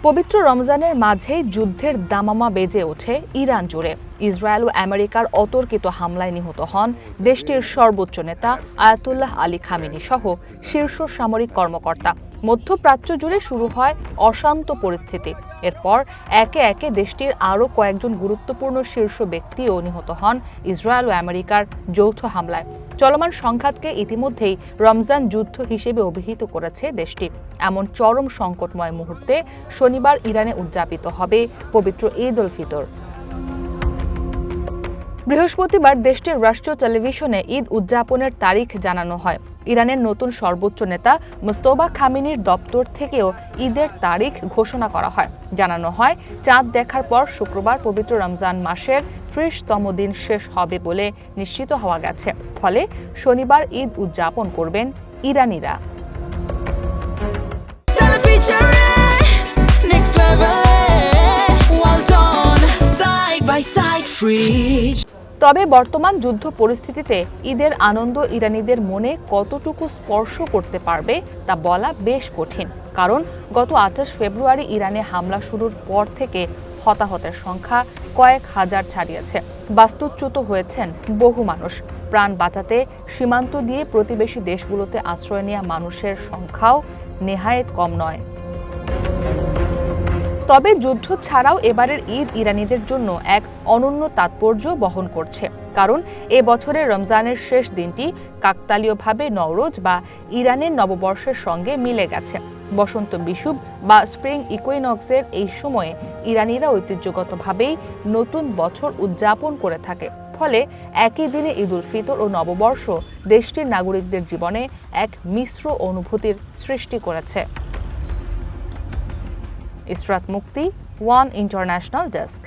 পবিত্র রমজানের মাঝেই যুদ্ধের দামামা বেজে ওঠে ইরান জুড়ে। ইসরায়েল ও আমেরিকার অতর্কিত হামলায় নিহত হন দেশটির সর্বোচ্চ নেতা আয়াতুল্লাহ আলী খামেনি সহ শীর্ষ সামরিক কর্মকর্তা। মধ্যপ্রাচ্য জুড়ে শুরু হয় অশান্ত পরিস্থিতি। এরপর একে একে দেশটির আরও কয়েকজন গুরুত্বপূর্ণ শীর্ষ ব্যক্তিও নিহত হন ইসরায়েল ও আমেরিকার যৌথ হামলায়। চলমান সংঘাতকে ইতিমধ্যেই রমজান যুদ্ধ হিসেবে অভিহিত করেছে দেশটি। এমন চরম সংকটময় মুহূর্তে শনিবার ইরানে উদযাপিত হবে পবিত্র ঈদ উল ফিতর। বৃহস্পতিবার দেশটির রাষ্ট্রীয় টেলিভিশনে ঈদ উদযাপনের তারিখ জানানো হয়। ইরানের নতুন সর্বোচ্চ নেতা মুস্তফা খামেনির দপ্তর থেকেও ঈদের তারিখ ঘোষণা করা হয়। জানানো হয়, চাঁদ দেখার পর শুক্রবার পবিত্র রমজান মাসের ৩০তম দিন শেষ হবে বলে নিশ্চিত হওয়া গেছে। ফলে শনিবার ঈদ উদযাপন করবেন ইরানিরা। তবে বর্তমান যুদ্ধ পরিস্থিতিতে ঈদের আনন্দ ইরানিদের মনে কতটুকু স্পর্শ করতে পারবে তা বলা বেশ কঠিন। কারণ গত ২৮ ফেব্রুয়ারি ইরানে হামলা শুরুর পর থেকে হতাহতের সংখ্যা কয়েক হাজার ছাড়িয়েছে। বাস্তুচ্যুত হয়েছেন বহু মানুষ। প্রাণ বাঁচাতে সীমান্ত দিয়ে প্রতিবেশী দেশগুলোতে আশ্রয় নেওয়া মানুষের সংখ্যাও নেহায়েত কম নয়। তবে যুদ্ধ ছাড়াও এবারের ঈদ ইরানিদের জন্য এক অনন্য তাৎপর্য বহন করছে। কারণ এ বছরের রমজানের শেষ দিনটি কাকতালীয়ভাবে নওরোজ বা ইরানের নববর্ষের সঙ্গে মিলে গেছে। বসন্ত বিষুব বা স্প্রিং ইকুইনক্সের এই সময়ে ইরানিরা ঐতিহ্যগতভাবেই নতুন বছর উদযাপন করে থাকে। ফলে একই দিনে ঈদ উল ফিতর ও নববর্ষ দেশটির নাগরিকদের জীবনে এক মিশ্র অনুভূতির সৃষ্টি করেছে। ইসরাত মুক্তি, ওয়ান ইন্টারন্যাশনাল ডেস্ক।